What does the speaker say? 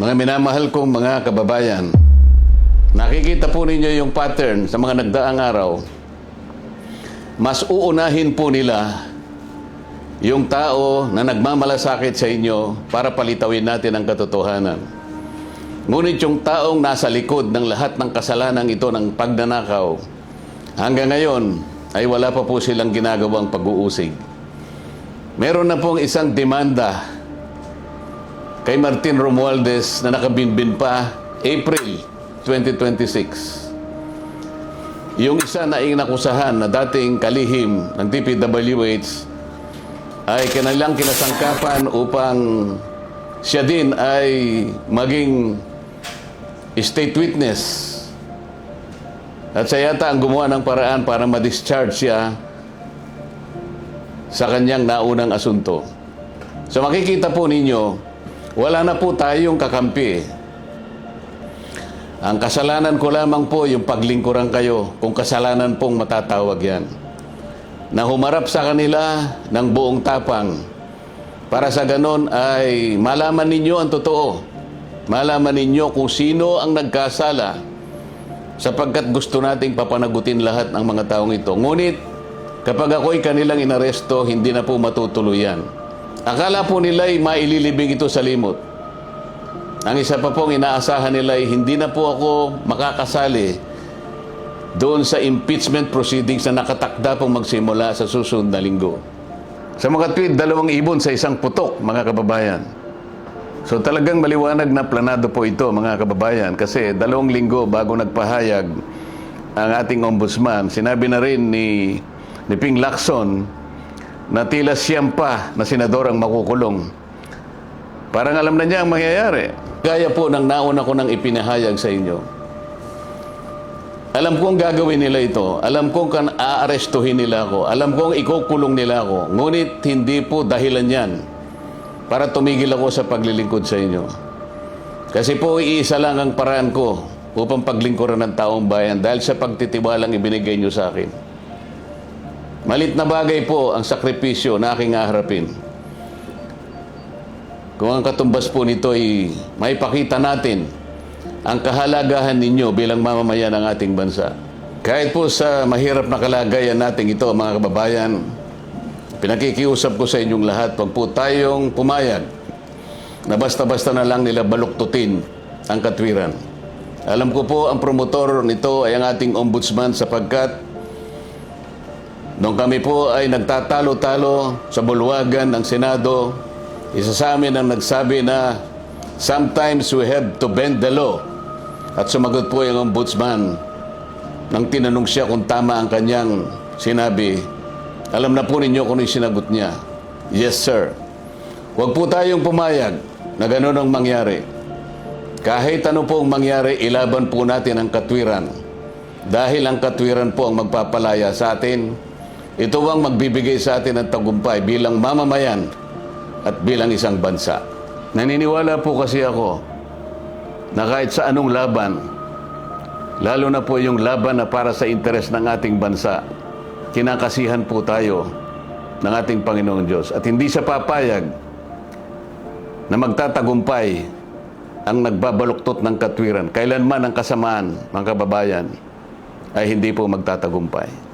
Mga minamahal kong mga kababayan, nakikita po ninyo yung pattern sa mga nagdaang araw. Mas uunahin po nila yung tao na nagmamalasakit sa inyo para palitawin natin ang katotohanan. Ngunit yung taong nasa likod ng lahat ng kasalanan ito ng pagnanakaw, hanggang ngayon ay wala pa po silang ginagawang pag-uusig. Meron na pong isang demanda kay Martin Romualdez na nakabinbin pa April 2026. Yung isa na inakusahan na dating kalihim ng DPWH ay kanilang kinasangkapan upang siya din ay maging state witness. At siya yata ang gumawa ng paraan para ma-discharge siya sa kanyang naunang asunto. So makikita po ninyo, wala na po tayong kakampi. Ang kasalanan ko lamang po yung paglingkuran kayo, kung kasalanan pong matatawag yan. Na humarap sa kanila ng buong tapang para sa ganon ay malaman ninyo ang totoo. Malaman ninyo kung sino ang nagkasala sapagkat gusto nating papanagutin lahat ng mga taong ito. Ngunit kapag ako'y kanilang inaresto, hindi na po matutuloy yan. Akala po nila ay maililibing ito sa limot. Ang isa pa pong inaasahan nila ay hindi na po ako makakasali doon sa impeachment proceedings na nakatakda pong magsimula sa susunod na linggo. Sa mga tweet, 2 ibon sa isang putok, mga kababayan. So talagang maliwanag na planado po ito, mga kababayan, kasi 2 linggo bago nagpahayag ang ating ombudsman, sinabi na rin ni Ping Lacson na tila siyam pa na senador ang makukulong. Parang alam na niya ang mangyayari. Gaya po ng nauna ko nang ipinahayag sa inyo. Alam kong gagawin nila ito. Alam kong aarestuhin nila ako. Alam kong ikukulong nila ako. Ngunit hindi po dahilan yan para tumigil ako sa paglilingkod sa inyo. Kasi po iisa lang ang paraan ko upang paglingkuran ng taong bayan dahil sa pagtitiwalang ibinigay nyo sa akin. Malit na bagay po ang sakripisyo na aking haharapin. Kung ang katumbas po nito ay maipakita natin ang kahalagahan ninyo bilang mamamayan ng ating bansa. Kahit po sa mahirap na kalagayan natin ito, mga kababayan, pinakikiusap ko sa inyong lahat, wag po tayong pumayag na basta-basta na lang nila baluktutin ang katwiran. Alam ko po ang promotor nito ay ang ating ombudsman sapagkat nung kami po ay nagtatalo-talo sa bulwagan ng Senado, isa sa amin ang nagsabi na sometimes we have to bend the law. At sumagot po yung ombudsman nang tinanong siya kung tama ang kanyang sinabi. Alam na po ninyo kung yung sinagot niya. Yes, sir. Huwag po tayong pumayag na gano'n ang mangyari. Kahit ano pong mangyari, ilaban po natin ang katwiran. Dahil ang katwiran po ang magpapalaya sa atin. Ito ang magbibigay sa atin ng tagumpay bilang mamamayan at bilang isang bansa. Naniniwala po kasi ako na kahit sa anong laban, lalo na po yung laban na para sa interes ng ating bansa, kinakasihan po tayo ng ating Panginoong Diyos. At hindi siya papayag na magtatagumpay ang nagbabaluktot ng katwiran. Kailanman ang kasamaan, mga kababayan, ay hindi po magtatagumpay.